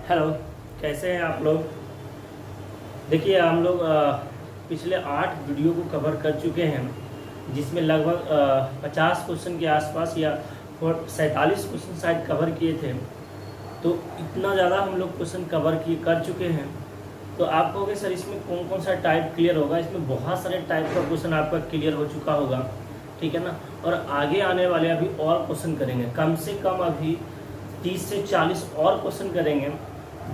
Hello, कैसे हैं आप लोग। देखिए हम लोग पिछले 8 वीडियो को कवर कर चुके हैं, जिसमें लगभग 50 क्वेश्चन के आसपास या 47 क्वेश्चन शायद कवर किए थे। तो इतना ज़्यादा हम लोग क्वेश्चन कवर कर चुके हैं। तो आप कहोगे सर इसमें कौन कौन सा टाइप क्लियर होगा। इसमें बहुत सारे टाइप का क्वेश्चन आपका क्लियर हो चुका होगा, ठीक है ना। और आगे आने वाले अभी और क्वेश्चन करेंगे, कम से कम अभी 30 से 40 और क्वेश्चन करेंगे।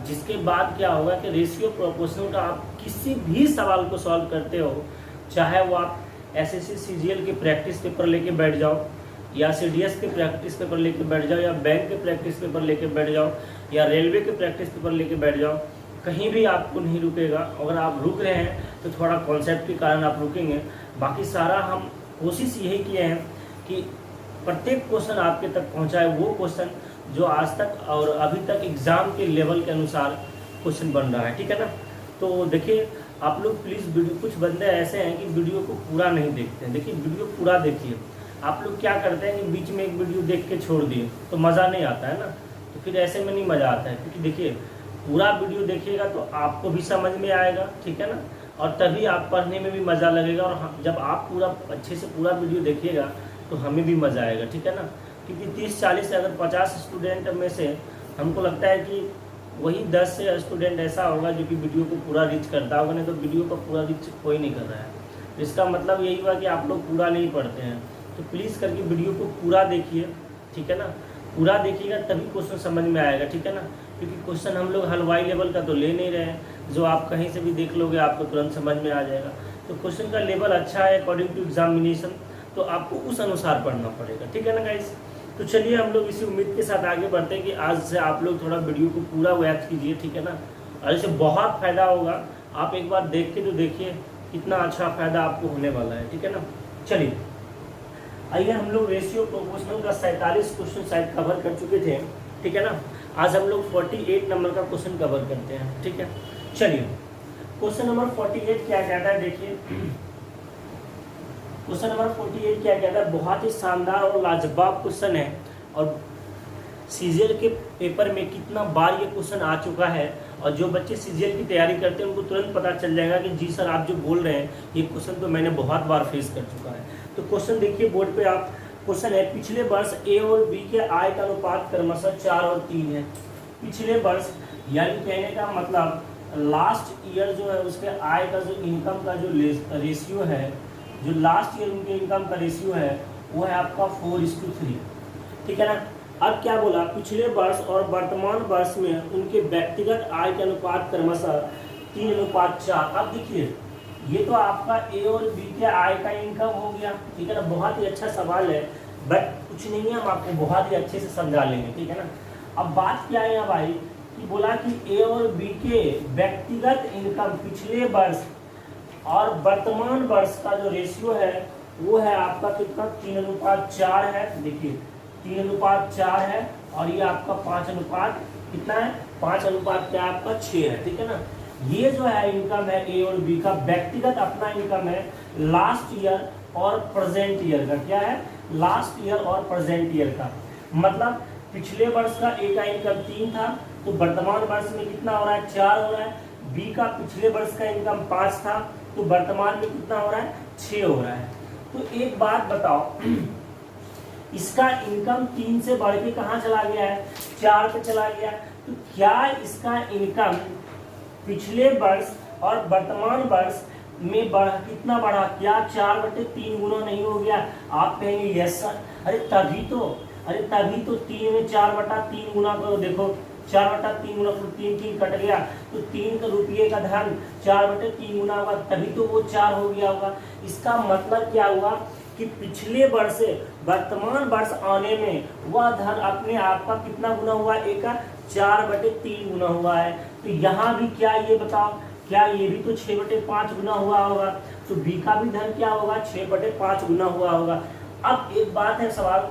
जिसके बाद क्या होगा कि रेशियो प्रोपोर्शनल का आप किसी भी सवाल को सॉल्व करते हो, चाहे वो आप एसएससी सीजीएल के प्रैक्टिस पेपर लेके बैठ जाओ, या सीडीएस के प्रैक्टिस पेपर लेके बैठ जाओ, या बैंक के प्रैक्टिस पेपर लेके बैठ जाओ, या रेलवे के प्रैक्टिस पेपर लेके बैठ जाओ, कहीं भी आपको नहीं रुकेगा। अगर आप रुक रहे हैं तो थोड़ा कॉन्सेप्ट के कारण आप रुकेंगे। बाकी सारा हम कोशिश यही किए हैं कि प्रत्येक क्वेश्चन आपके तक पहुंचाए, वो क्वेश्चन जो आज तक और अभी तक एग्जाम के लेवल के अनुसार क्वेश्चन बन रहा है, ठीक है ना। तो देखिए आप लोग प्लीज़ वीडियो, कुछ बंदे ऐसे हैं कि वीडियो को पूरा नहीं देखते हैं। देखिए वीडियो पूरा देखिए। आप लोग क्या करते हैं कि बीच में एक वीडियो देख के छोड़ दिए तो मज़ा नहीं आता है ना। तो फिर ऐसे में नहीं मज़ा आता है, क्योंकि देखिए पूरा वीडियो देखिएगा तो आपको भी समझ में आएगा, ठीक है ना। और तभी आप पढ़ने में भी मज़ा लगेगा। और जब आप पूरा अच्छे से पूरा वीडियो देखिएगा तो हमें भी मज़ा आएगा, ठीक है ना। क्योंकि 30-40 से अगर 50 स्टूडेंट में से हमको लगता है कि वही 10 से स्टूडेंट ऐसा होगा जो कि वीडियो को पूरा रीच करता होगा, नहीं तो वीडियो को पूरा रीच कोई नहीं कर रहा है। इसका मतलब यही हुआ कि आप लोग पूरा नहीं पढ़ते हैं। तो प्लीज़ करके वीडियो को पूरा देखिए, ठीक है ना। पूरा देखिएगा तभी क्वेश्चन समझ में आएगा, ठीक है ना। क्योंकि क्वेश्चन हम लोग हलवाई लेवल का तो ले नहीं रहे हैं, जो आप कहीं से भी देख लोगे आपको तुरंत समझ में आ जाएगा। तो क्वेश्चन का लेवल अच्छा है अकॉर्डिंग टू एग्जामिनेशन, तो आपको उस अनुसार पढ़ना पड़ेगा, ठीक है ना गाइस। तो चलिए हम लोग इसी उम्मीद के साथ आगे बढ़ते हैं कि आज से आप लोग थोड़ा वीडियो को पूरा वैच कीजिए, ठीक है ना। और इससे बहुत फ़ायदा होगा। आप एक बार देख के तो देखिए कितना अच्छा फ़ायदा आपको होने वाला है, ठीक है ना। चलिए आइए, हम लोग रेशियो प्रोपोर्शनल का 47 क्वेश्चन शायद कवर कर चुके थे, ठीक है ना। आज हम लोग 48 नंबर का क्वेश्चन कवर करते हैं, ठीक है। चलिए क्वेश्चन नंबर 48 क्या कहता है, देखिए क्वेश्चन नंबर 48 क्या कहता है। बहुत ही शानदार और लाजवाब क्वेश्चन है, और सीजीएल के पेपर में कितना बार ये क्वेश्चन आ चुका है। और जो बच्चे सीजीएल की तैयारी करते हैं उनको तुरंत पता चल जाएगा कि जी सर आप जो बोल रहे हैं ये क्वेश्चन तो मैंने बहुत बार फेस कर चुका है। तो क्वेश्चन देखिए बोर्ड पे आप, क्वेश्चन है पिछले वर्ष ए और बी के आय का अनुपात क्रमशः 4 और 3 है। पिछले वर्ष यानी कहने का मतलब लास्ट ईयर जो है उसके आय का जो इनकम का जो रेशियो है, जो लास्ट ईयर उनके इनकम का रेशियो है वो है आपका 4:3, ठीक है ना। अब क्या बोला, पिछले वर्ष और वर्तमान वर्ष में उनके व्यक्तिगत आय के अनुपात क्रमशः 3:4। अब देखिए ये तो आपका ए और बी के आय का इनकम हो गया, ठीक है ना। बहुत ही अच्छा सवाल है, बट कुछ नहीं है, हम आपको बहुत ही अच्छे से समझा लेंगे, ठीक है ना। अब बात क्या है यहाँ भाई कि बोला कि ए और बी के व्यक्तिगत इनकम पिछले वर्ष और वर्तमान वर्ष का जो रेशियो है वो है आपका कितना, 3:4 है। देखिए 3:4 है, और ये आपका 5 कितना है, 5 क्या आपका 6 है, ठीक है ना। ये जो है इनकम है ए और बी का व्यक्तिगत अपना इनकम है लास्ट ईयर और प्रेजेंट ईयर का। क्या है, लास्ट ईयर और प्रेजेंट ईयर का। मतलब पिछले वर्ष का ए का इनकम 3 था, तो वर्तमान वर्ष में कितना हो रहा है, 4 हो रहा है। बी का पिछले वर्ष का इनकम 5 था, तो वर्तमान में कितना हो रहा है, 6 हो रहा है। तो एक बात बताओ, इसका इनकम 3 से बढ़ के कहाँ चला गया है, 4 पे चला गया। तो क्या इसका इनकम पिछले वर्ष और वर्तमान वर्ष में कितना बढ़ा, क्या 4/3 गुना नहीं हो गया। आप कहेंगे यस सर, अरे तभी तो 3 में 4/3 गुना करो। देखो 4/3 गुना, 3 कट गया तो 3 का रुपये का धन 4/3 गुना होगा, तभी तो वो 4 हो गया होगा। इसका मतलब क्या हुआ कि पिछले वर्ष से वर्तमान वर्ष आने में वह धन अपने आप का कितना गुना हुआ, एक का 4/3 गुना हुआ है। तो यहाँ भी क्या ये बताओ, क्या ये भी तो 6/5 गुना हुआ होगा। तो बी का भी धन क्या होगा, 6/5 गुना हुआ होगा। अब एक बात है सवाल,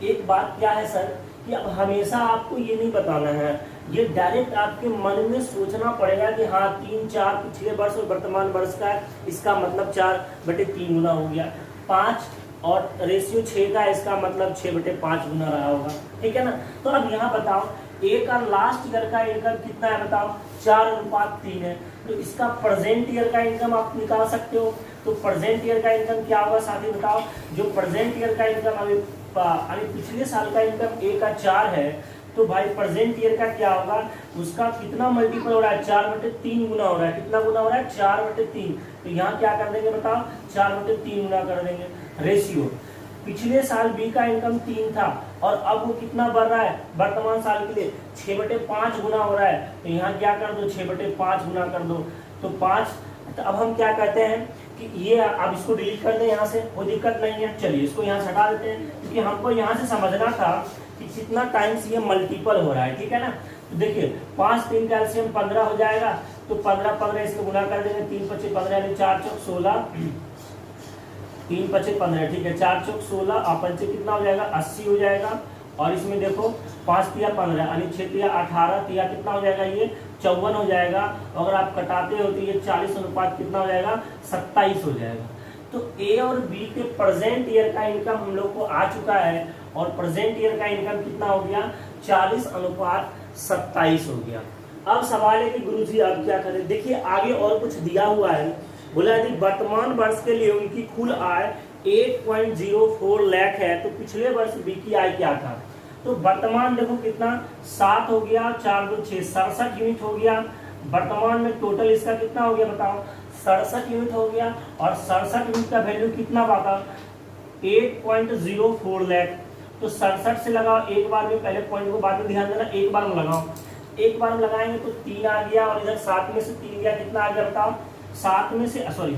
एक बात क्या है सर कि अब हमेशा आपको ये नहीं बताना है, ये डायरेक्ट आपके मन में सोचना पड़ेगा कि हाँ 3-4 पिछले वर्ष और वर्तमान वर्ष का है, इसका मतलब 4/3 गुना हो गया। 5 और रेशियो 6 का, इसका मतलब 6/5 गुना रहा होगा, ठीक है ना। तो अब यहाँ बताओ ए का लास्ट ईयर का इनकम कितना है बताओ, 4:3 है। तो इसका प्रेजेंट ईयर का इनकम आप निकाल सकते हो। तो प्रेजेंट ईयर का इनकम क्या होगा साथी बताओ, जो प्रेजेंट ईयर का इनकम अभी पिछले साल का इनकम ए का 4 है, तो भाई प्रेजेंट ईयर का क्या होगा, उसका कितना मल्टीपल हो रहा है, 4/3 गुना हो रहा है। कितना गुना हो रहा है, 4/3। तो यहाँ क्या कर देंगे बताओ, 4/3 गुना कर देंगे। रेशियो, पिछले साल बी का इनकम 3 था और अब वो कितना बढ़ रहा है वर्तमान साल के लिए, 6/5 गुना हो रहा है। तो यहाँ क्या कर दो, 6/5 गुना कर दो। तो 5, तो अब हम क्या कहते हैं कि ये अब इसको डिलीट कर दें यहाँ से, कोई दिक्कत नहीं है। चलिए इसको यहाँ से हटा देते हैं, क्योंकि हमको यहाँ से समझना था कि कितना टाइम्स ये मल्टीपल हो रहा है, ठीक है ना। तो देखिए 5 3 कैल्शियम 15 हो जाएगा। तो 15 इसको गुना कर देंगे, 3 5 15 यानी 4 चौक 16, 3 5 15, ठीक है। 4 चौक 16 और 5 कितना हो जाएगा, 80 हो जाएगा। और इसमें देखो 5 तिया 15 यानी 6 तिया 18, तिया कितना हो जाएगा, ये 54 हो जाएगा। अगर आप कटाते हो तो ये 40 अनुपात कितना हो जाएगा, 27 हो जाएगा। तो ए और बी के प्रेजेंट ईयर का इनकम हम लोग को आ चुका है और प्रेजेंट ईयर का इनकम कितना हो गया, 40:27 हो गया। अब सवाल है कि गुरुजी अब क्या करें। देखिए आगे और कुछ दिया हुआ है, बोला यदि वर्तमान वर्ष के लिए उनकी कुल आय 8.04 लाख है तो पिछले वर्ष बी की आय क्या था। तो वर्तमान देखो कितना 7 हो गया, 4 2 6 67 यूनिट हो गया। वर्तमान में टोटल इसका कितना हो गया बताओ, 67 यूनिट हो गया। और 67 यूनिट का वैल्यू कितना पाता, 8.04 लाख। तो 67 से लगाओ एक बार में, पहले पॉइंट को बाद में ध्यान देना, एक बार में लगाओ। एक बार में लगाएंगे तो 3 आ गया और इधर 7 में से 3 गया, कितना आ गया बताओ, 7 में से सॉरी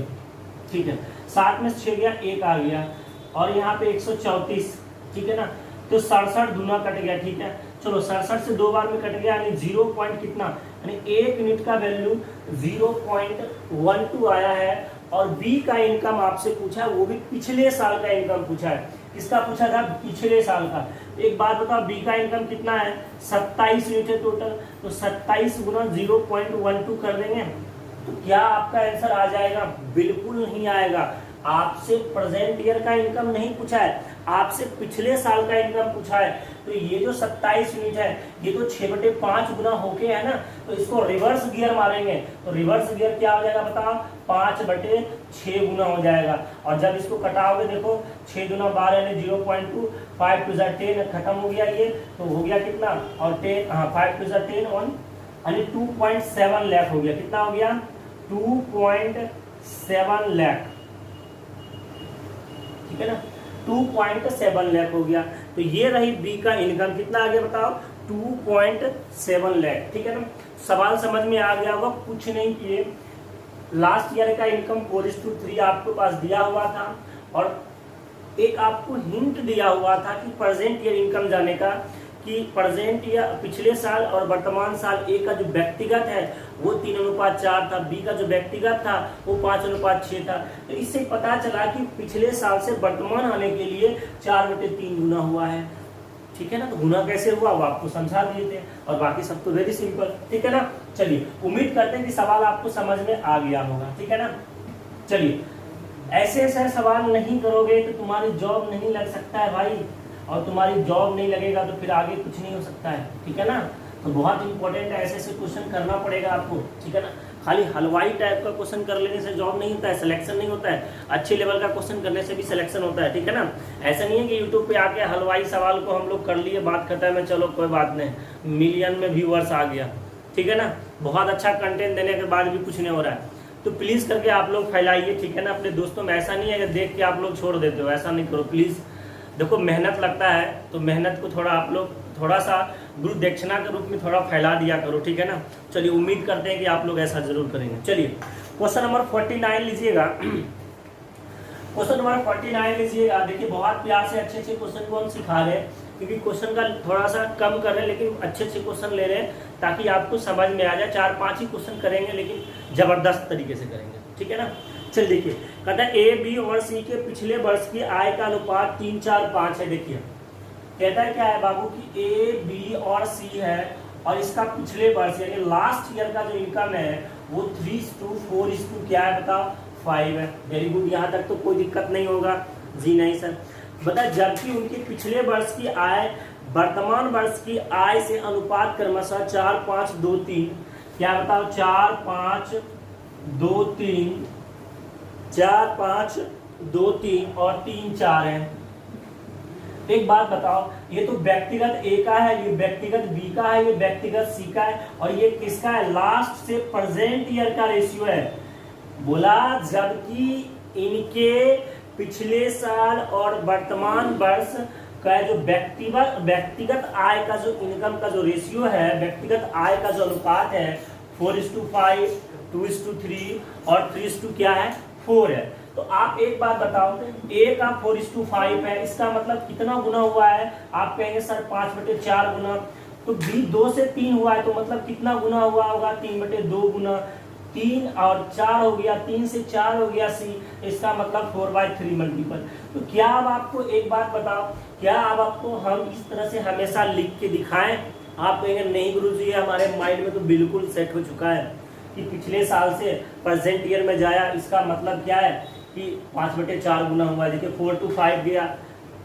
ठीक है 7 में से 6 गया, 1 आ गया। और यहाँ पे 134, ठीक है ना। तो 67 दूना कट गया, ठीक है। चलो 67 से 2 बार में कट गया, यानी 0 पॉइंट कितना, यानी 1 यूनिट का वैल्यू 0.12 आया है। और बी का इनकम आपसे पूछा है, वो भी पिछले साल का इनकम पूछा है। किसका पूछा था, पिछले साल का। एक बात बताओ, बी का इनकम कितना है, 27 यूनिट है टोटल। तो 27 गुना 0.12 कर देंगे तो क्या आपका आंसर आ जाएगा, बिल्कुल नहीं आएगा। आपसे प्रेजेंट ईयर का इनकम नहीं पूछा है, आपसे पिछले साल का इनकम पूछा है। तो ये जो 27 यूनिट है ये तो 6/5 गुना होके है ना, तो इसको रिवर्स गियर मारेंगे तो रिवर्स गियर क्या हो जाएगा बताओ, 5/6 गुना हो जाएगा। और जब इसको कटाओगे देखो 6 दूना 12 यानी 0.2, 5 2 10 खत्म हो गया ये, तो हो गया कितना, और 10 5 2 10 1 यानी 2.7 लाख हो गया। कितना हो गया, 2.7 लाख, ठीक है ना, 2.7 लाख हो गया। तो ये रही बी का इनकम, कितना आ गया बताओ, 2.7 लाख, ठीक है ना। सवाल समझ में आ गया होगा, कुछ नहीं किए। लास्ट ईयर का इनकम 4:3 आपके पास दिया हुआ था और एक आपको हिंट दिया हुआ था कि प्रेजेंट ईयर इनकम जाने का, कि प्रेजेंट या पिछले साल और वर्तमान साल ए का जो व्यक्तिगत है वो 3:4 था, बी का जो व्यक्तिगत था वो 5:6 था। तो इससे पता चला कि पिछले साल से वर्तमान आने के लिए 4/3 गुना हुआ है, ठीक है ना। तो गुना कैसे हुआ वो आपको समझा दिए थे और बाकी सब तो वेरी सिंपल, ठीक है ना। चलिए उम्मीद करते हैं कि सवाल आपको समझ में आ गया होगा, ठीक है ना। चलिए ऐसे ऐसे सवाल नहीं करोगे तो तुम्हारी जॉब नहीं लग सकता है भाई, और तुम्हारी जॉब नहीं लगेगा तो फिर आगे कुछ नहीं हो सकता है, ठीक है ना। तो बहुत इंपॉर्टेंट है, ऐसे ऐसे क्वेश्चन करना पड़ेगा आपको, ठीक है ना। खाली हलवाई टाइप का क्वेश्चन कर लेने से जॉब नहीं होता है, सिलेक्शन नहीं होता है। अच्छे लेवल का क्वेश्चन करने से भी सिलेक्शन होता है, ठीक है ना। ऐसा नहीं है कि यूट्यूब पे आके हलवाई सवाल को हम लोग कर लिए, बात खत्म है, चलो कोई बात नहीं, मिलियन में व्यूअर्स आ गया, ठीक है ना। बहुत अच्छा कंटेंट देने के बाद भी कुछ नहीं हो रहा है, तो प्लीज़ करके आप लोग फैलाइए, ठीक है ना, अपने दोस्तों में। ऐसा नहीं है कि देख के आप लोग छोड़ देते हो, ऐसा नहीं करो प्लीज़। देखो मेहनत लगता है तो मेहनत को थोड़ा आप लोग थोड़ा सा गुरु दक्षिणा के रूप में थोड़ा फैला दिया करो, ठीक है ना। चलिए उम्मीद करते हैं कि आप लोग ऐसा जरूर करेंगे। चलिए क्वेश्चन नंबर 49 लीजिएगा। क्वेश्चन नंबर 49 लीजिएगा। देखिए बहुत प्यार से अच्छे अच्छे क्वेश्चन को हम सिखा रहे हैं, क्योंकि क्वेश्चन का थोड़ा सा कम कर रहे हैं लेकिन अच्छे अच्छे क्वेश्चन ले रहे हैं ताकि आपको समझ में आ जाए। 4-5 ही क्वेश्चन करेंगे लेकिन जबरदस्त तरीके से करेंगे, ठीक है ना। चल देखिए, कहता है ए बी और सी के पिछले वर्ष की आय का अनुपात 3 4 5 है। देखिए कहता है क्या है बाबू कि ए बी और सी है और इसका पिछले वर्ष यानी लास्ट ईयर का जो इनकम है वो 3:4 क्या है बताओ, 5 है। वेरी गुड, यहाँ तक तो कोई दिक्कत नहीं होगा जी, नहीं सर। बता, जबकि उनके पिछले वर्ष की आय वर्तमान वर्ष की आय से अनुपात क्रमशः 4, 5, 2, 3, क्या बताओ, 4, 5, 2, 3, 4, 5, 2, 3 और 3, 4 है। एक बात बताओ, ये तो व्यक्तिगत ए का है, ये व्यक्तिगत बी का है, ये व्यक्तिगत सी का है, और ये किसका है, लास्ट से प्रेजेंट ईयर का रेशियो है। बोला जबकि इनके पिछले साल और वर्तमान वर्ष का जो व्यक्तिगत आय का जो इनकम का जो रेशियो है, व्यक्तिगत आय का जो अनुपात है 4:5, 2:3 और 3 क्या है, 4 है। तो आप एक बात बताओ, ए का 4:5 है, इसका मतलब कितना गुना हुआ है, आप कहेंगे सर 5/4 गुना। तो बी 2 से 3 हुआ है, तो मतलब कितना गुना हुआ होगा, 3/2 गुना। 3 और 4 हो गया, 3 से 4 हो गया सी, इसका मतलब 4/3 मल्टीपल। तो क्या अब आपको एक बात बताओ, क्या अब आपको हम इस तरह से हमेशा लिख के दिखाएं? आप कहेंगे नहीं गुरुजी, ये हमारे माइंड में तो बिल्कुल सेट हो चुका है कि पिछले साल से प्रेजेंट ईयर में जाया, इसका मतलब क्या है कि 5/4 गुना हुआ। देखिए 4 to 5 गया,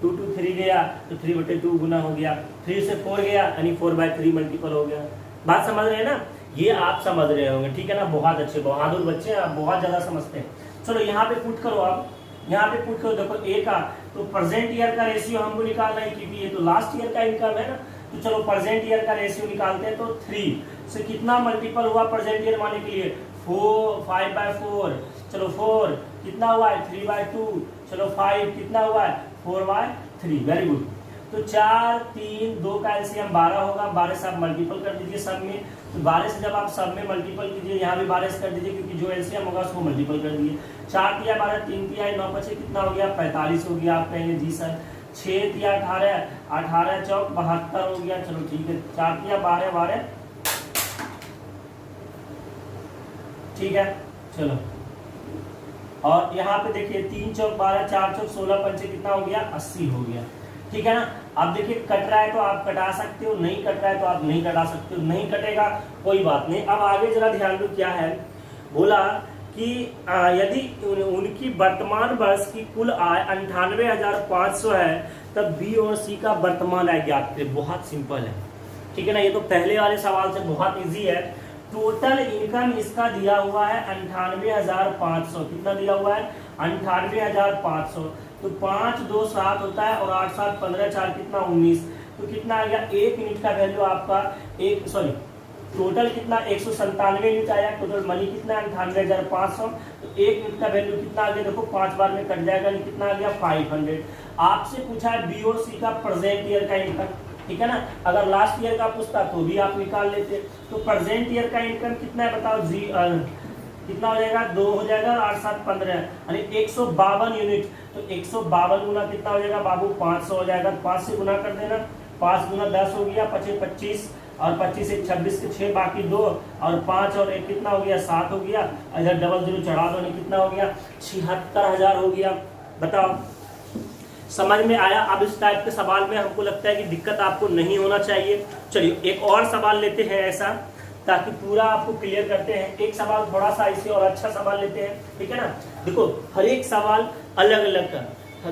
2 to 3 गया तो 3/2 गुना हो गया, 3 से 4 गया यानी 4/3 मल्टीपल हो गया। बात समझ रहे हैं ना, ये आप समझ रहे होंगे, ठीक है ना। बहुत अच्छे बहादुर बच्चे हैं, आप बहुत ज्यादा समझते हैं। चलो यहाँ पे पुट करो, आप यहाँ पे पुट करो। देखो ए का तो प्रेजेंट ईयर का रेशियो हमको निकालना है, क्योंकि ये तो लास्ट ईयर का इनकम है ना। तो चलो प्रेजेंट ईयर का रेशियो निकालते हैं। तो 3 से कितना मल्टीपल हुआ प्रेजेंट ईयर माने के लिए, 5/4। चलो 4 कितना हुआ है, 3/2। चलो 5 कितना हुआ है, 4/3। Very good. तो 4, 3, 2 का एलसीएम 12 होगा। 12 से आप मल्टीपल कर दीजिए सब में। तो 12 से जब आप सब में मल्टीपल कीजिए, यहाँ भी 12 से कर दीजिए, क्योंकि जो एलसीएम होगा उसको मल्टीपल कर दीजिए। 4 तिया 12, 3 तिया 9, 5 कितना हो गया, 45 हो गया। आप कहेंगे जी सर। 6 तिया 18, 18 चौक 72 हो गया। चलो ठीक है, 4 तिया 12, 12 ठीक है। चलो और यहाँ पे देखिए 3 चौक 12, 4 चौक 16, 5 कितना हो गया, 80 हो गया। ठीक है ना। अब देखिए कट रहा है तो आप कटा सकते हो, नहीं कट रहा है तो आप नहीं कटा सकते हो। नहीं कटेगा कोई बात नहीं। अब आगे जरा ध्यान दो क्या है। बोला कि यदि उनकी वर्तमान वर्ष की कुल आय 98,500 है, तब बी और सी का वर्तमान आय ज्ञात करें। बहुत सिंपल है, ठीक है ना। ये तो पहले वाले सवाल से बहुत इजी है। टोटल इनकम इसका दिया हुआ है 98,500। कितना दिया हुआ है, 98,500। तो 5, 2, 7 होता है और 8, 7, 15, 4 कितना 19। तो कितना आ गया, 1 यूनिट का वैल्यू आपका टोटल कितना 197 यूनिट आया। टोटल मनी कितना 98,500। तो 1 यूनिट का वैल्यू कितना आ गया, देखो 5 बार में कट जाएगा, कितना आ गया 500। आपसे पूछा है बी और सी का प्रेजेंट ईयर का इनकम, ठीक है ना। अगर लास्ट ईयर का पूछता तो भी आप निकाल लेते। तो प्रेजेंट ईयर का इनकम कितना है बताओ, कितना हो जाएगा, 2 हो जाएगा, 8, 7, 15 यानी 152 यूनिट। तो 152 गुना कितना हो जाएगा बाबू, 500 हो जाएगा। 5 से गुना कर देना, 5 गुना 10 हो गया, 25 25 और 25 से 26 के 6 बाकी 2 और 5 और 1 कितना हो गया, 7 हो गया। इधर डबल 0 चढ़ा दो, कितना हो गया, 76,000 हो गया। बताओ समझ में आया। अब इस टाइप के सवाल में हमको लगता है कि दिक्कत आपको नहीं होना चाहिए। चलिए एक और सवाल लेते हैं ऐसा, ताकि पूरा आपको क्लियर करते हैं। एक सवाल थोड़ा सा इसे और अच्छा सवाल लेते हैं, ठीक है ना। देखो हर एक सवाल अलग अलग का,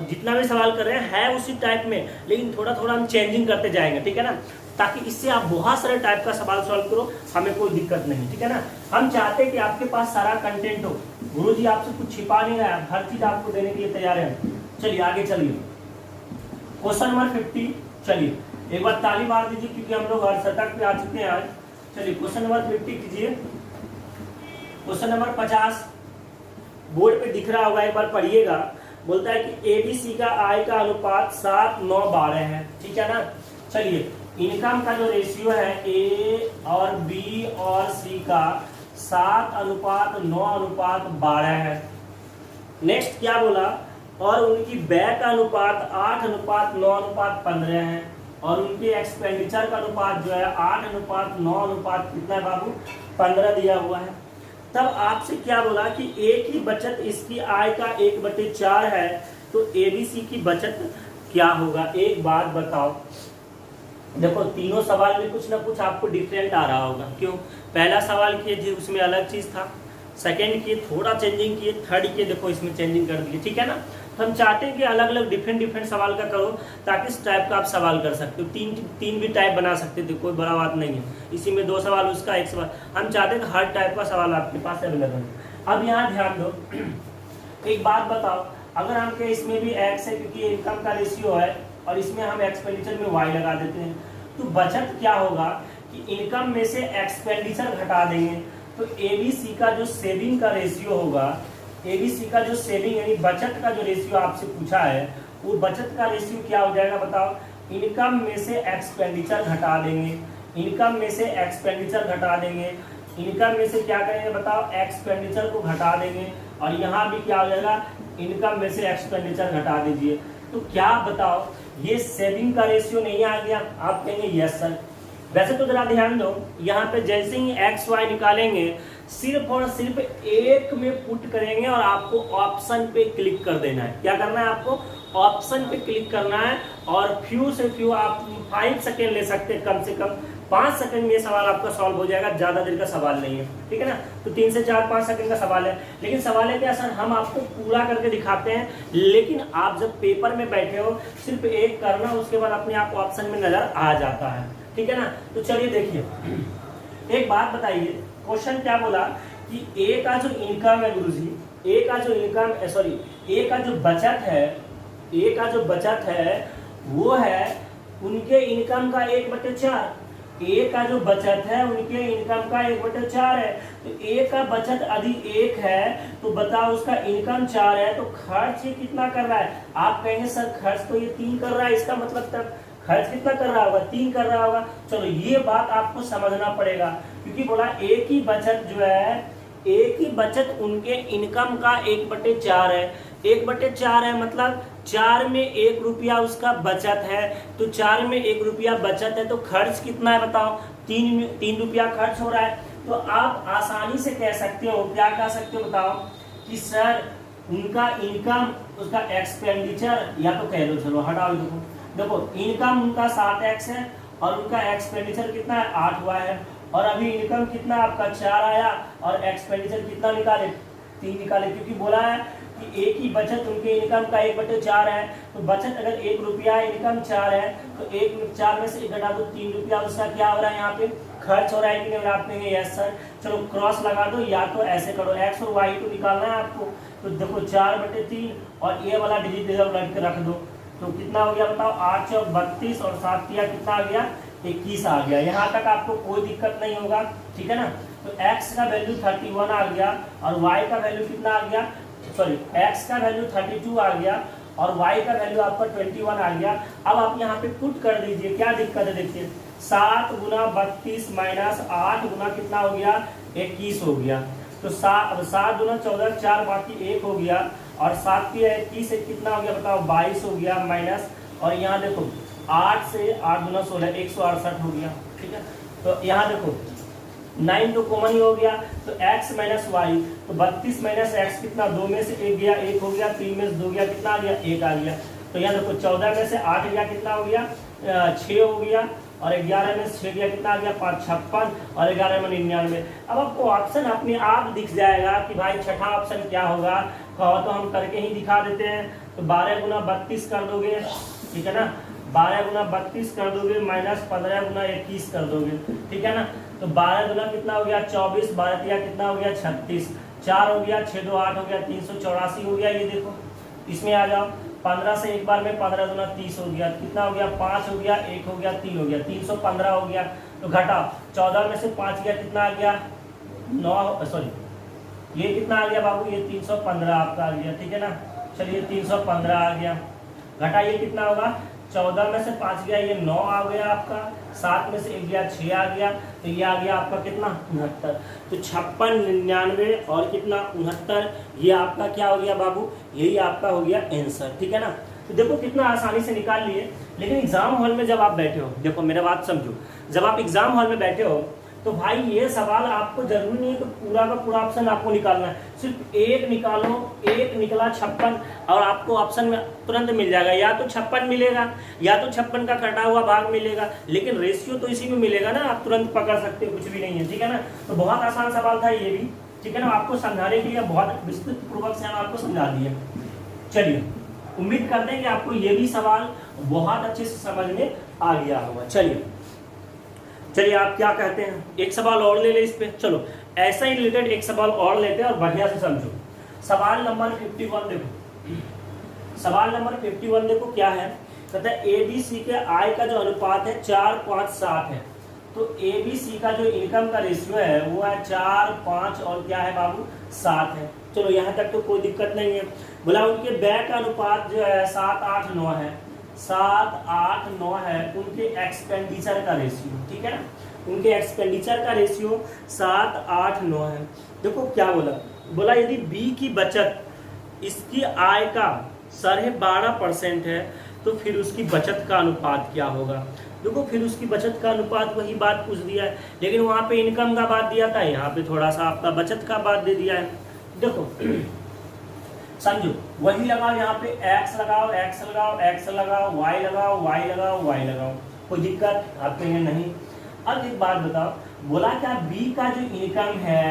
जितना भी सवाल कर रहे हैं उसी टाइप में, लेकिन थोड़ा थोड़ा हम चेंजिंग करते जाएंगे, ठीक है ना। ताकि इससे आप बहुत सारे टाइप का सवाल सॉल्व करो, हमें कोई दिक्कत नहीं, ठीक है ना। हम चाहते हैं कि आपके पास सारा कंटेंट हो। गुरुजी आपसे कुछ छिपा नहीं रहा है, हर चीज आपको देने के लिए तैयार है। चलिए आगे चलिए, क्वेश्चन नंबर 50। चलिए एक बार ताली मार दीजिए, क्योंकि हम लोग हर शतक पे आ चुके हैं आज। चलिए क्वेश्चन नंबर 50 कीजिए। क्वेश्चन नंबर 50 बोर्ड पे दिख रहा होगा, एक बार पढ़िएगा। बोलता है कि एबीसी का आय का अनुपात 7, 9, 12 है, ठीक है ना। चलिए इनकम का जो रेशियो है ए और बी और सी का 7:9:12 है। नेक्स्ट क्या बोला, और उनकी व्यय का अनुपात 8:9:15 है, और उनके एक्सपेंडिचर का अनुपात जो है 8:9 कितना है बाबू, 15 दिया हुआ है। तब आपसे क्या बोला कि ए की बचत इसकी आय का 1/4 है, तो एबीसी की बचत क्या होगा। एक बात बताओ, देखो तीनों सवाल में कुछ ना कुछ आपको डिफरेंट आ रहा होगा। क्यों, पहला सवाल किए जी उसमें अलग चीज था, सेकंड किए थोड़ा चेंजिंग किए, थर्ड किए देखो इसमें चेंजिंग कर दिए, ठीक है ना। तो हम चाहते हैं कि अलग अलग डिफरेंट सवाल का करो, ताकि इस टाइप का आप सवाल कर सकते हो। तीन भी टाइप बना सकते थे, कोई बड़ा बात नहीं है। इसी में 2 सवाल उसका, 1 सवाल। हम चाहते हैं कि हर टाइप का सवाल आपके पास अवेलेबल हो। अब यहाँ ध्यान दो, एक बात बताओ, अगर हम के इसमें भी एक्स है, क्योंकि इनकम का रेशियो है, और इसमें हम एक्सपेंडिचर में वाई लगा देते हैं, तो बचत क्या होगा कि इनकम में से एक्सपेंडिचर घटा देंगे, तो एबीसी का जो सेविंग का रेशियो होगा, एबीसी का जो सेविंग यानी बचत का जो रेशियो आपसे पूछा है, वो बचत का रेशियो क्या हो जाएगा बताओ। इनकम में से एक्सपेंडिचर घटा देंगे, इनकम में से एक्सपेंडिचर घटा देंगे, इनकम में से क्या करेंगे बताओ, एक्सपेंडिचर को घटा देंगे, और यहाँ भी क्या हो जाएगा, इनकम में से एक्सपेंडिचर घटा दीजिए। तो क्या बताओ, ये सेविंग का रेशियो नहीं आ गया? आप कहेंगे यस सर। वैसे तो जरा ध्यान दो, यहाँ पे जैसे ही एक्स वाई निकालेंगे, सिर्फ और सिर्फ एक में पुट करेंगे, और आपको ऑप्शन पे क्लिक कर देना है। क्या करना है आपको? ऑप्शन पे क्लिक करना है, और फ्यू से फ्यू आप 5 सेकेंड ले सकते हैं, कम से कम 5 सेकंड में ये सवाल आपका सॉल्व हो जाएगा, ज्यादा देर का सवाल नहीं है, ठीक है ना। तो 3 से 4-5 सेकंड का सवाल है, लेकिन सवाल है क्या सर, हम आपको पूरा करके दिखाते हैं, लेकिन आप जब पेपर में बैठे हो सिर्फ एक करना, उसके बाद अपने आप ऑप्शन में नजर आ जाता है, ठीक है ना। तो चलिए देखिए, एक बात बताइए, क्वेश्चन क्या बोला कि ए का जो इनकम है गुरुजी, ए का जो इनकम सॉरी ए का जो बचत है, ए का जो बचत है वो है उनके इनकम का 1/4। ए का जो बचत है उनके इनकम का 1/4 है। तो ए का बचत यदि 1 है, तो बताओ उसका इनकम 4 है, तो खर्च ये कितना कर रहा है? आप कहेंगे सर खर्च तो ये 3 कर रहा है, इसका मतलब तब खर्च कितना कर रहा होगा? 3 कर रहा होगा। चलो ये बात आपको समझना पड़ेगा, क्योंकि बोला ए की बचत जो है, ए की बचत उनके इनकम का 1/4 है। 1/4 है मतलब 4 में 1 रुपया उसका बचत है, तो 4 में 1 रुपया बचत है, तो खर्च कितना है बताओ? 3 रुपया खर्च हो रहा है। तो आप आसानी से कह सकते हो, क्या कह सकते हो बताओ, कि सर उनका इनकम उसका एक्सपेंडिचर, या तो कह दो, चलो हटाओ, देखो इनकम उनका 7x है, और उनका एक्सपेंडिचर कितना है? 8 हुआ है, और अभी इनकम कितना आपका 4 आया, और एक्सपेंडिचर कितना निकाले? 3 निकाले, क्योंकि बोला है कि ए की बचत उनके इनकम का 1/4 है। तो बचत अगर 1 रुपया, इनकम 4 है, तो 4 में से 1 घटा दो, 3 रुपया उसका क्या हो रहा है? यहाँ पे खर्च हो रहा है कि नहीं? आप कहेंगे यस सर। चलो क्रॉस लगा दो, या तो ऐसे करो, एक्स और वाई तो निकालना है आपको, तो देखो 4/3, और ए वाला डिजिट इधर लग के रख दो, तो कितना हो गया बताओ? 8 चौक 32, और 7 किया कितना आ गया? 21 आ गया। यहाँ तक आपको कोई दिक्कत नहीं होगा, ठीक है ना। तो x का वैल्यू 31 आ गया, और y का वैल्यू कितना आ गया? सॉरी, x का वैल्यू 32 आ गया, और y का वैल्यू आपका 21 आ गया। अब आप यहाँ पे पुट कर दीजिए, क्या दिक्कत है देखिए, 7 गुना 32 माइनस 8 गुना कितना हो गया? 21 हो गया। तो 7 गुना 14, 4 बाकी 1 हो गया, और 7 की 21 से कितना हो गया बताओ? 22 हो गया, माइनस, और यहाँ देखो 8 से 8 गुना 16, 168 हो गया, ठीक है। तो यहाँ देखो 9 तो कॉमन ही हो गया, तो x माइनस वाई, तो 32 माइनस एक्स कितना? 2 में से 1 गया, 1 हो गया, 3 में से 2 गया, कितना आ गया? 1 आ गया। तो यहाँ देखो 14 में से 8 गया, कितना हो गया? 6 हो गया, और 11 में से 6 गया, कितना आ गया? 5 56, और 11 में 99। अब आपको ऑप्शन अपने आप दिख जाएगा कि भाई छठा ऑप्शन क्या होगा, कहो तो हम करके ही दिखा देते हैं। तो 12 गुना 32 कर दोगे, ठीक है ना, 12 गुना 32 कर दोगे, माइनस 15 गुना 21 कर दोगे, ठीक है ना। तो 12 गुना कितना हो गया? 24, 12 तिया कितना हो गया? 36, 4 हो गया, 6 2 8 हो गया, 384 हो गया। ये देखो इसमें आ जाओ, 15 से एक बार में 15 गुना 30 हो गया, कितना हो गया? 5 हो गया, 1 हो गया, 3 हो गया, 315 हो गया। तो घटा 14 में से 5 गया, कितना आ गया? 9, सॉरी ये कितना आ गया बाबू? ये 315 आपका आ गया, ठीक है ना। चलिए 315 आ गया, घटा ये कितना होगा? 14 में से 5 गया, ये 9 आ गया आपका, 7 में से 1 गया, 6 आ गया, तो ये आ गया आपका कितना? 69। तो 56, 99 और कितना? 69। ये आपका क्या हो गया बाबू? यही आपका हो गया आंसर, ठीक है ना। तो देखो कितना आसानी से निकाल लिए। लेकिन एग्जाम हॉल में जब आप बैठे हो, देखो मेरा बात समझो, जब आप एग्जाम हॉल में बैठे हो, तो भाई ये सवाल आपको जरूरी नहीं है कि पूरा का पूरा ऑप्शन आपको निकालना है, सिर्फ एक निकालो, एक निकला 56, और आपको ऑप्शन में तुरंत मिल जाएगा, या तो 56 मिलेगा, या तो 56 का कटा हुआ भाग मिलेगा, लेकिन रेशियो तो इसी में मिलेगा ना, आप तुरंत पकड़ सकते हो, कुछ भी नहीं है, ठीक है ना। तो बहुत आसान सवाल था ये भी, ठीक है ना। आपको समझाने के लिए बहुत विस्तृत पूर्वक से हम आपको समझा दिए। चलिए उम्मीद करते हैं कि आपको ये भी सवाल बहुत अच्छे से समझ में आ गया होगा। चलिए आप क्या कहते हैं, एक सवाल और ले ले इस पे। चलो ऐसा ही रिलेटेड एक सवाल और लेते हैं और बढ़िया से समझो। सवाल नंबर 51 देखो, सवाल नंबर 51 देखो क्या है, कहता है एबीसी के आय का जो अनुपात है 4, 5, 7 है। तो एबीसी का जो इनकम का रेशियो है वो है 4, 5 और क्या है बाबू 7 है। चलो यहाँ तक तो कोई दिक्कत नहीं है। बोला उनके व्यय का अनुपात जो है 7, 8, 9 है, 7, 8, 9 है उनके एक्सपेंडिचर का रेशियो, ठीक है ना, उनके एक्सपेंडिचर का रेशियो 7, 8, 9 है। देखो क्या बोला यदि बी की बचत इसकी आय का 12.5% है तो फिर उसकी बचत का अनुपात क्या होगा। देखो फिर उसकी बचत का अनुपात वही बात पूछ दिया है, लेकिन वहां पे इनकम का बात दिया था, यहाँ पे थोड़ा सा आपका बचत का बात दे दिया है। देखो समझो, वही लगाओ, यहाँ पे x लगाओ, x लगाओ, x लगाओ, y लगाओ, y लगाओ, y लगाओ, कोई दिक्कत आप कहेंगे नहीं। अब एक बात बताओ, बोला क्या b का जो इनकम है,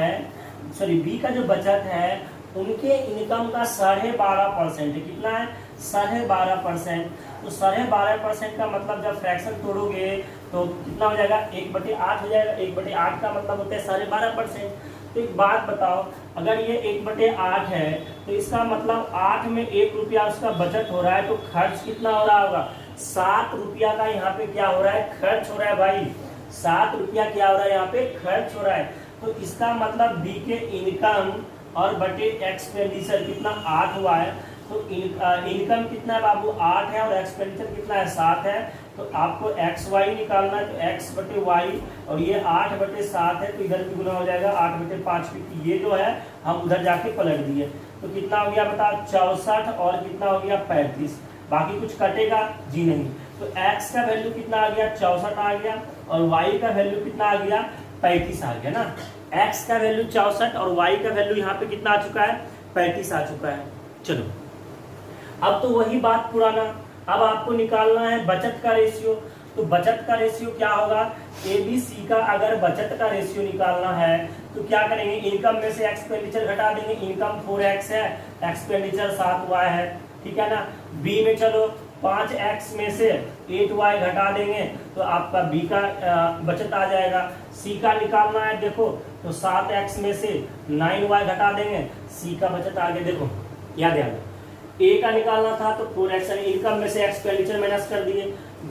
सॉरी b का जो बचत है उनके इनकम का 12.5% है। कितना है 12.5%। तो 12.5% का मतलब जब फ्रैक्शन तोड़ोगे तो कितना हो जाएगा 1/8 हो जाएगा। 1/8 का मतलब होता है 12.5%। तो एक बात बताओ, अगर ये 1/8 है तो इसका मतलब 8 में 1 रुपया उसका बचत हो रहा है, तो खर्च कितना हो रहा होगा 7 रुपया का यहाँ पे क्या हो रहा है खर्च हो रहा है भाई, 7 रुपया क्या हो रहा है यहाँ पे खर्च हो रहा है। तो इसका मतलब बी के इनकम और बटे एक्सपेंडिचर कितना 8 हुआ है। तो इनकम कितना है बाबू 8 है और एक्सपेंडिचर कितना है 7 है। तो आपको एक्स वाई निकालना है, तो एक्स बटे वाई और ये 8/7 है, तो इधर भी गुना हो जाएगा 8/5 की। ये जो है हम उधर जाके पलट दिए, तो कितना हो गया बता 64 और कितना हो गया 35। बाकी कुछ कटेगा जी नहीं। तो एक्स का वैल्यू कितना आ गया 64 आ गया और वाई का वैल्यू कितना आ गया 35 आ गया ना। एक्स का वैल्यू 64 और वाई का वैल्यू यहाँ पे कितना आ चुका है 35 आ चुका है। चलो अब तो वही बात पुराना, अब आपको निकालना है बचत का रेशियो। तो बचत का रेशियो क्या होगा, एबीसी का अगर बचत का रेशियो निकालना है तो क्या करेंगे, इनकम में से एक्सपेंडिचर घटा देंगे। इनकम 4x है, एक्सपेंडिचर 7y है, ठीक है ना। बी में चलो 5x में से 8y घटा देंगे तो आपका बी का बचत आ जाएगा। सी का निकालना है देखो, तो 7x में से 9y घटा देंगे, सी का बचत आ गया। देखो याद याद ए का निकालना था तो 4x इनकम में से एक्सपेंडिचर माइनस कर दिए।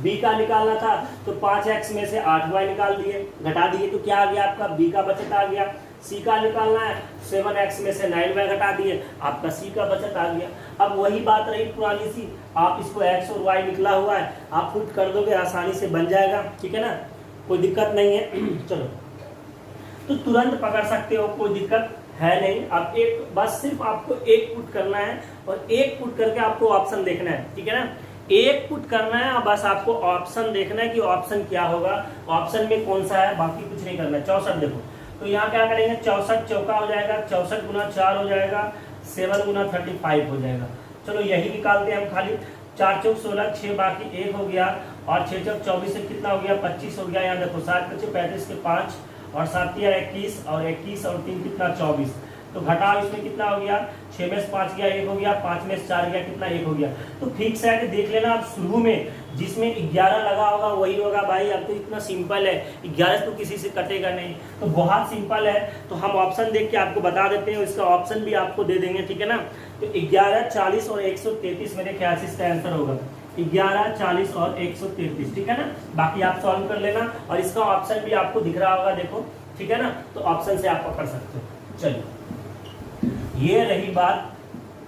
बी का निकालना था तो 5x में से 8y निकाल दिए, घटा दिए, तो क्या आ गया आपका बी का बचत आ गया। सी का निकालना है 7x में से 9y घटा दिए, आपका सी का बचत आ गया। अब वही बात रही पुरानी सी, आप इसको x और y निकला हुआ है, आप पुट कर दोगे आसानी से बन जाएगा, ठीक है ना, कोई दिक्कत नहीं है। चलो तो तुरंत पकड़ सकते हो, कोई दिक्कत है नहीं। अब एक बस सिर्फ आपको एक पुट करना है और एक पुट करके आपको ऑप्शन देखना है, ठीक है ना, एक पुट करना है। बस आपको ऑप्शन देखना है कि ऑप्शन क्या होगा, ऑप्शन में कौन सा है, बाकी कुछ नहीं करना है। 64 देखो, तो यहाँ क्या करेंगे 64 चौका हो जाएगा, 64 गुना 4 हो जाएगा, 7 गुना 35 हो जाएगा। चलो यही निकालते हैं हम खाली। 4 चौक 16, 6 बाकी 1 हो गया और 6 चौक 24 से कितना हो गया 25 हो गया। यहाँ देखो 7 बचे 35 के 5 और 7 21 और 21 और 3 कितना 24। तो घटाओ इसमें कितना हो गया, 6 में से 5 गया 1 हो गया, 5 में से 4 गया कितना 1 हो गया। तो फिक्स है कि देख लेना आप शुरू में जिसमें 11 लगा होगा वही होगा भाई। अब तो इतना सिंपल है, 11 तो किसी से कटेगा नहीं, तो बहुत सिंपल है। तो हम ऑप्शन देख के आपको बता देते हैं, इसका ऑप्शन भी आपको दे देंगे, ठीक है ना। तो 11, 40 और 133 मेरे ख्याल से इसका आंसर होगा 11, 40 और 133, ठीक है ना। बाकी आप सॉल्व कर लेना और इसका ऑप्शन भी आपको दिख रहा होगा, देखो, ठीक है ना। तो ऑप्शन से आप पकड़ सकते हो। चलिए ये रही बात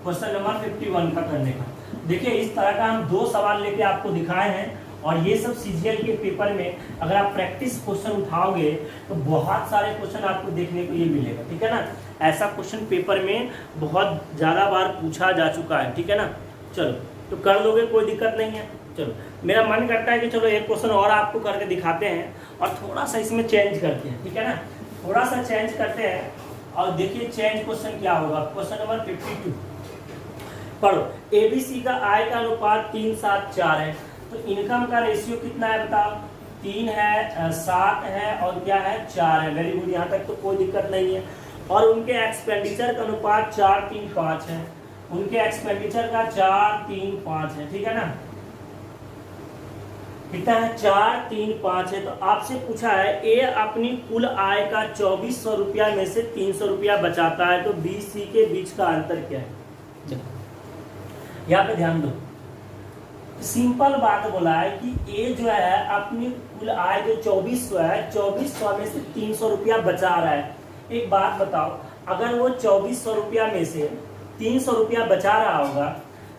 क्वेश्चन नंबर 51 का करने का। देखिए इस तरह का हम 2 सवाल लेके आपको दिखाए हैं और ये सब सीजीएल के पेपर में अगर आप प्रैक्टिस क्वेश्चन उठाओगे तो बहुत सारे क्वेश्चन आपको देखने को ये मिलेगा, ठीक है ना। ऐसा क्वेश्चन पेपर में बहुत ज्यादा बार पूछा जा चुका है, ठीक है ना। चलो तो कर लोगे, कोई दिक्कत नहीं है। चलो मेरा मन करता है कि चलो एक क्वेश्चन और आपको करके दिखाते हैं और थोड़ा सा इसमें चेंज करते हैं, ठीक है ना, थोड़ा सा चेंज करते हैं। और देखिए चेंज क्वेश्चन क्या होगा, क्वेश्चन नंबर 52 पढ़ो। एबीसी का आय का अनुपात 3, 7, 4 है, तो इनकम का रेशियो कितना है बताओ, 3 है, 7 है और क्या है 4 है। वेरी गुड, यहाँ तक तो कोई दिक्कत नहीं है। और उनके एक्सपेंडिचर का अनुपात 4, 3, 5 है। उनके एक्सपेंडिचर का 4, 3, 5 है, ठीक है ना। कितना है? 4, 3, 5 है। तो आपसे पूछा है ए अपनी कुल आय का 2400 रुपया में से 300 रुपया बचाता है, तो बी सी के बीच का अंतर क्या है? यहाँ पे ध्यान दो, सिंपल बात बोला है कि ए जो है अपनी कुल आय जो 2400 है, 2400 में से 300 रुपया बचा रहा है। एक बात बताओ, अगर वो 2400 रुपया में से 300 रुपया बचा रहा होगा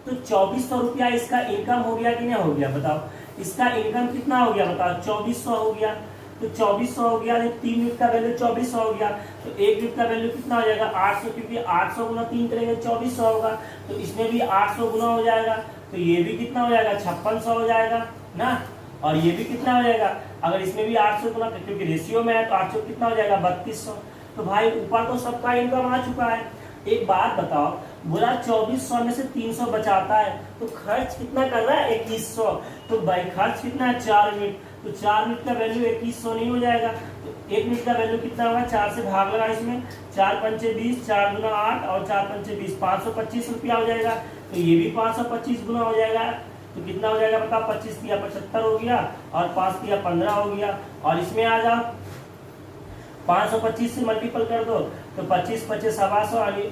तो 2400 रुपया इसका इनकम हो गया कि नहीं हो गया? बताओ, इसका इनकम कितना हो गया? बताओ, 2400 हो गया। तो 2400 हो गया, 3 यूनिट का वैल्यू 2400 हो गया, तो 1 यूनिट का वैल्यू कितना हो जाएगा? 800, क्योंकि 800 गुना 3 करेंगे 2400 होगा, तो इसमें भी 800 गुना हो जाएगा, तो ये भी कितना हो जाएगा? 5600 हो जाएगा ना। और ये भी कितना हो जाएगा? अगर इसमें भी 800 गुना, क्योंकि रेशियो में है तो 800 कितना हो जाएगा? 3200। तो भाई ऊपर तो सबका इनकम आ चुका है। एक बात बताओ, बोला 2400 में से 300 बचाता है, तो खर्च कितना कर रहा है? 2100। तो भाई खर्च कितना है? 4 यूनिट, तो 4 यूनिट का वैल्यू 2100 नहीं हो जाएगा, तो 1 यूनिट का वैल्यू कितना होगा? 4 से भाग लगा इसमें, 4 पंचे 20, 4 गुना 8 और 4 पंचे 20, 525 रुपया हो जाएगा। तो ये भी 525 गुना हो जाएगा, तो कितना हो जाएगा? बता, 25 दिया 75 हो गया, और 5 दिया 15 हो गया। और इसमें आ जाओ, 525 से मल्टीपल कर दो, तो 25 25 सवा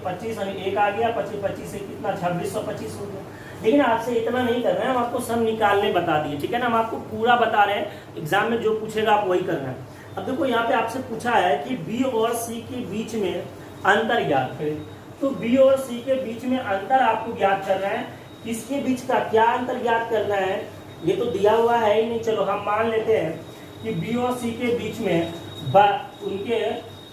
25 1 आ गया, 25 25 से कितना? 2625 हो गया। लेकिन आपसे इतना नहीं कर रहे हैं हम, आपको सब निकालने बता दिए, ठीक है ना। हम आपको पूरा बता रहे हैं, एग्जाम में जो पूछेगा आप वही करना है। अब देखो यहाँ पे आपसे पूछा है कि बी और सी के बीच में अंतर ज्ञात करें, तो बी और सी के बीच में अंतर आपको ज्ञात करना है। किसके बीच का क्या अंतर ज्ञात करना है? ये तो दिया हुआ है ही नहीं। चलो हम मान लेते हैं कि बी और सी के बीच में उनके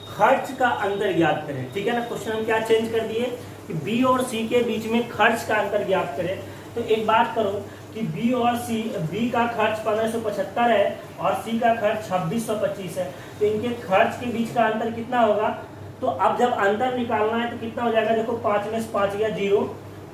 खर्च का अंतर ज्ञात करें, ठीक है ना। क्वेश्चन हम क्या चेंज कर दिए कि बी और सी के बीच में खर्च का अंतर ज्ञात करें। तो एक बात करो कि बी और सी, बी का खर्च 1575 है और सी का खर्च 2625 है, तो इनके खर्च के बीच का अंतर कितना होगा? तो अब जब अंतर निकालना है तो कितना हो जाएगा? देखो 5 में से 5 गया 0,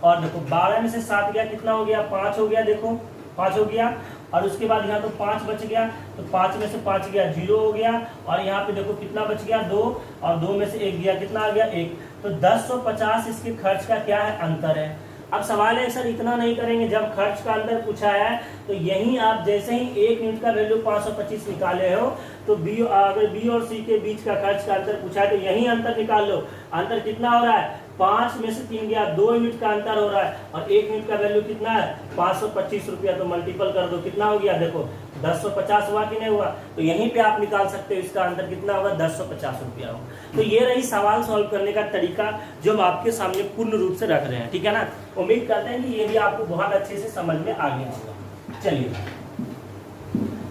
और देखो 12 में से 7 गया, कितना हो गया? 5 हो गया, देखो 5 हो गया। और उसके बाद यहाँ तो 5 बच गया, तो 5 में से 5 गया 0 हो गया, और यहाँ पे देखो कितना बच गया? 2, और 2 में से 1 गया, कितना आ गया? 1। तो 1050 इसके खर्च का क्या है? अंतर है। अब सवाल है सर इतना नहीं करेंगे, जब खर्च का अंतर पूछा है तो यही आप जैसे ही 1 यूनिट का वैल्यू 525 निकाले हो, तो अगर बी और सी के बीच का खर्च का अंतर पूछा है तो यही अंतर निकाल लो। अंतर कितना हो रहा है? 5 में से 3 गया, 2 यूनिट का अंतर हो रहा है, और 1 यूनिट का वैल्यू कितना है? 525 रुपया। तो मल्टीपल कर दो, कितना हो गया? देखो 1050 हुआ कि नहीं हुआ? तो यहीं पे आप निकाल सकते हो इसका अंतर कितना होगा? 1050 रुपया होगा। तो ये रही सवाल सॉल्व करने का तरीका जो हम आपके सामने पूर्ण रूप से रख रहे हैं, ठीक है ना। उम्मीद करते हैं कि ये भी आपको बहुत अच्छे से समझ में आ गया होगा। चलिए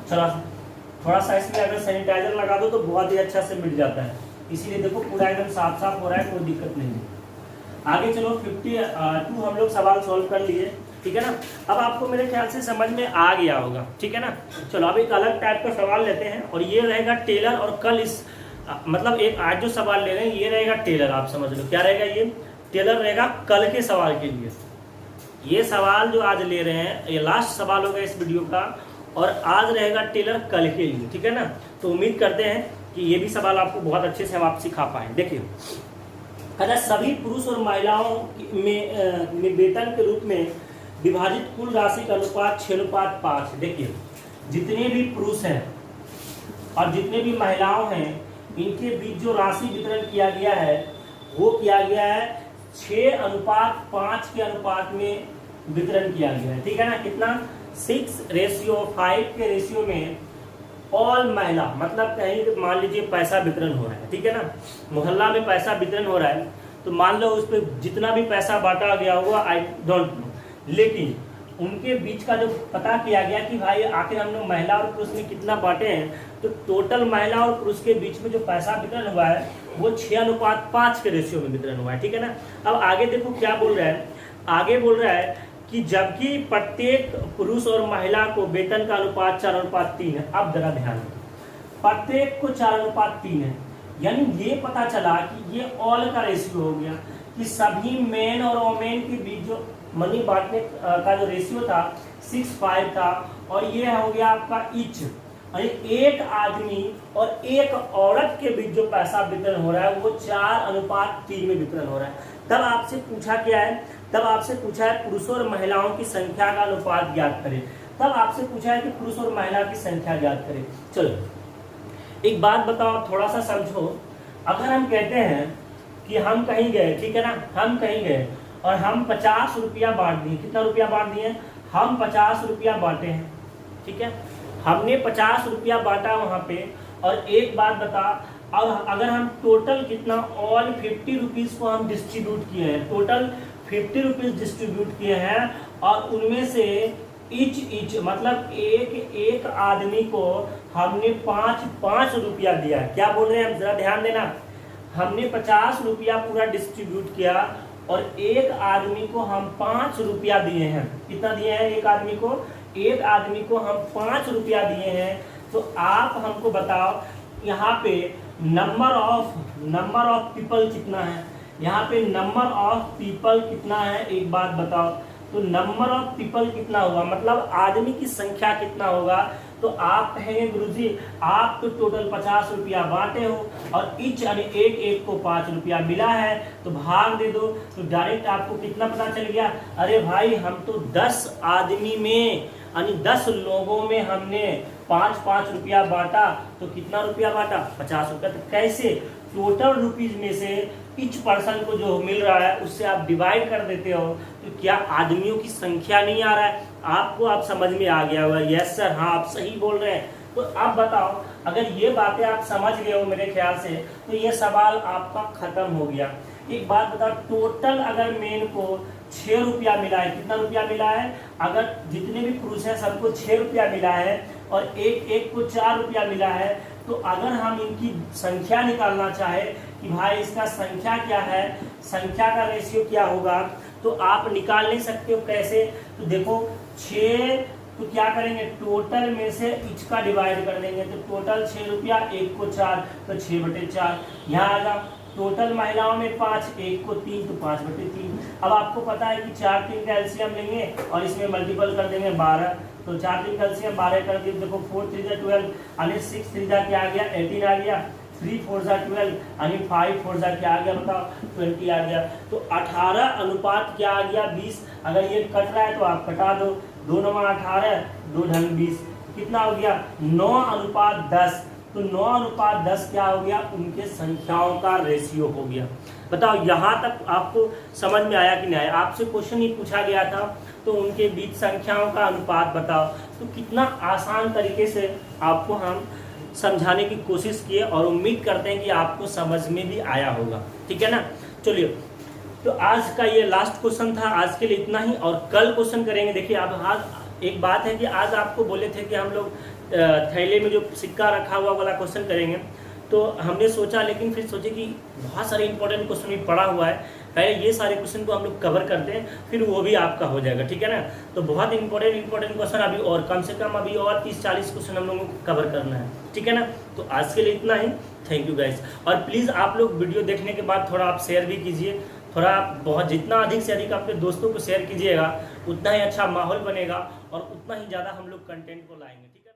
चलो, थोड़ा सा इसमें अगर सैनिटाइजर लगा दो तो बहुत ही अच्छा से मिट जाता है, इसीलिए देखो पूरा एकदम साफ साफ हो रहा है, कोई दिक्कत नहीं है। आगे चलो 52 हम लोग सवाल सॉल्व कर लिए, ठीक है ना। अब आपको मेरे ख्याल से समझ में आ गया होगा, ठीक है ना। चलो अब एक अलग टाइप का सवाल लेते हैं, और ये रहेगा टेलर, और कल इस मतलब एक आज जो सवाल ले रहे हैं ये रहेगा टेलर। आप समझ लो क्या रहेगा? ये टेलर रहेगा कल के सवाल के लिए। ये सवाल जो आज ले रहे हैं ये लास्ट सवाल होगा इस वीडियो का, और आज रहेगा टेलर कल के लिए, ठीक है ना। तो उम्मीद करते हैं कि ये भी सवाल आपको बहुत अच्छे से हम आप सिखा पाएं। देखिए, कहता सभी पुरुष और महिलाओं में वेतन के रूप में विभाजित कुल राशि का अनुपात 6:5। देखिए, जितने भी पुरुष हैं और जितने भी महिलाओं हैं इनके बीच जो राशि वितरण किया गया है वो किया गया है 6:5 के अनुपात में वितरण किया गया है, ठीक है ना। कितना? 6:5 के रेशियो में ऑल महिला, मतलब कहीं मान लीजिए पैसा वितरण हो रहा है, ठीक है ना। मोहल्ला में पैसा वितरण हो रहा है, तो मान लो उस पर जितना भी पैसा बांटा गया होगा आई डोंट नो, लेकिन उनके बीच का जो पता किया गया कि भाई आखिर हम लोग महिला और पुरुष में कितना बांटे हैं, तो टोटल महिला और पुरुष के बीच में जो पैसा वितरण हुआ है वो 6:5 के रेशियो में वितरण हुआ है, ठीक है ना। अब आगे देखो क्या बोल रहा है, आगे बोल रहा है कि जबकि प्रत्येक पुरुष और महिला को वेतन का अनुपात 4:3 है। अब जरा ध्यान दो, प्रत्येक को 4:3 है, यानी ये पता चला कि ये ऑल का रेशियो हो गया कि सभी मेन और वोमेन के बीच जो मनी बांटने का जो रेशियो था 6:5 था, और ये हो गया आपका ईच, यानी एक आदमी और एक औरत के बीच जो पैसा वितरण हो रहा है वो 4:3 में वितरण हो रहा है। तब आपसे पूछा क्या है, तब आपसे पूछा है पुरुषों और महिलाओं की संख्या का अनुपात ज्ञात करें। तब आपसे पूछा है कि पुरुष और महिला की संख्या ज्ञात करें। चलो एक बात बताओ, थोड़ा सा समझो। अगर हम कहते हैं कि हम कहीं गए, ठीक है ना, हम कहीं गए और हम 50 रुपया बांट दिए। कितना रुपया बांट दिए? हम 50 रुपया बांटे हैं, ठीक है, हमने 50 रुपया बांटा वहां पे। और एक बात बता, और अगर हम टोटल कितना, ऑल 50 रुपीज को हम डिस्ट्रीब्यूट किए हैं, टोटल 50 रुपीज डिस्ट्रीब्यूट किए हैं, और उनमें से इच मतलब एक एक आदमी को हमने 5 रुपया दिया। क्या बोल रहे हैं, जरा ध्यान देना। हमने 50 रुपया पूरा डिस्ट्रीब्यूट किया और एक आदमी को हम 5 रुपया दिए हैं। कितना दिए हैं? एक आदमी को हम 5 रुपया दिए हैं। तो आप हमको बताओ यहाँ पे नंबर ऑफ पीपल कितना है? यहाँ पे नंबर ऑफ पीपल कितना है, एक बात बताओ। तो नंबर ऑफ पीपल कितना होगा, मतलब आदमी की संख्या कितना होगा? तो आप कहेंगे गुरुजी आप तो टोटल 50 रुपया बांटे हो और इच यानी एक को 5 रुपया मिला है, तो भाग दे दो। तो डायरेक्ट आपको कितना पता चल गया? अरे भाई हम तो 10 आदमी में यानी 10 लोगों में हमने 5 रुपया बांटा, तो कितना रुपया बांटा? 50 रुपया। तो कैसे टोटल रुपीज में से इच पर्सन को जो मिल रहा है उससे आप डिवाइड कर देते हो, तो क्या आदमियों की संख्या नहीं आ रहा है आपको? आप समझ में आ गया होगा, यस सर, हाँ आप सही बोल रहे हैं। तो अब बताओ, अगर ये बातें आप समझ गए हो मेरे ख्याल से, तो ये सवाल आपका खत्म हो गया। एक बात बताओ, टोटल अगर मेन को 6 रुपया मिला है, कितना रुपया मिला है? अगर जितने भी पुरुष हैं सबको 6 रुपया मिला है और एक को 4 रुपया मिला है, तो अगर हम इनकी संख्या निकालना चाहे कि भाई इसका संख्या क्या है, संख्या का रेशियो क्या होगा, तो आप निकाल नहीं सकते हो। कैसे? तो देखो 6, तो क्या करेंगे, टोटल में से इच का डिवाइड कर देंगे। तो टोटल 6 रुपया, एक को 4, तो 6/4। यहाँ आ जाओ, टोटल महिलाओं में 5, एक को 3, तो 5/3। अब आपको पता है कि 4 3 का एलसीएम लेंगे और इसमें मल्टीपल कर देंगे 12। तो 4 3 का एलसीएम 12 कर दिए। देखो 4 3 12 यानी 6 3 क्या आ गया? 18 आ गया। 3 4 12 यानी 5 4 क्या आ गया? बताओ 20 आ गया। तो 18 अनुपात क्या आ गया? 20। अगर ये कट रहा है तो आप कटा दो, 2 9 18, 2 ढंग 20, कितना हो गया? 9:10। तो 9:10 क्या हो गया? उनके संख्याओं का रेशियो हो गया। बताओ यहाँ तक आपको समझ में आया कि नहीं आया? आपसे क्वेश्चन ही पूछा गया था, तो उनके बीच संख्याओं का अनुपात बताओ। तो कितना आसान तरीके से आपको हम समझाने की कोशिश किए और उम्मीद करते हैं कि आपको समझ में भी आया होगा, ठीक है ना। चलिए, तो आज का ये लास्ट क्वेश्चन था, आज के लिए इतना ही, और कल क्वेश्चन करेंगे। देखिए अब आज एक बात है कि आज आपको बोले थे कि हम लोग थैले में जो सिक्का रखा हुआ वाला क्वेश्चन करेंगे, तो हमने सोचा, लेकिन फिर सोचे कि बहुत सारे इंपॉर्टेंट क्वेश्चन भी पड़ा हुआ है, पहले ये सारे क्वेश्चन को हम लोग कवर करते हैं, फिर वो भी आपका हो जाएगा, ठीक है ना। तो बहुत इंपॉर्टेंट क्वेश्चन अभी और कम से कम अभी और 30-40 क्वेश्चन हम लोगों को कवर करना है, ठीक है ना। तो आज के लिए इतना ही, थैंक यू गाइस। और प्लीज़ आप लोग वीडियो देखने के बाद थोड़ा आप शेयर भी कीजिए, थोड़ा बहुत जितना अधिक से अधिक अपने दोस्तों को शेयर कीजिएगा, उतना ही अच्छा माहौल बनेगा और उतना ही ज़्यादा हम लोग कंटेंट को लाएंगे, ठीक है।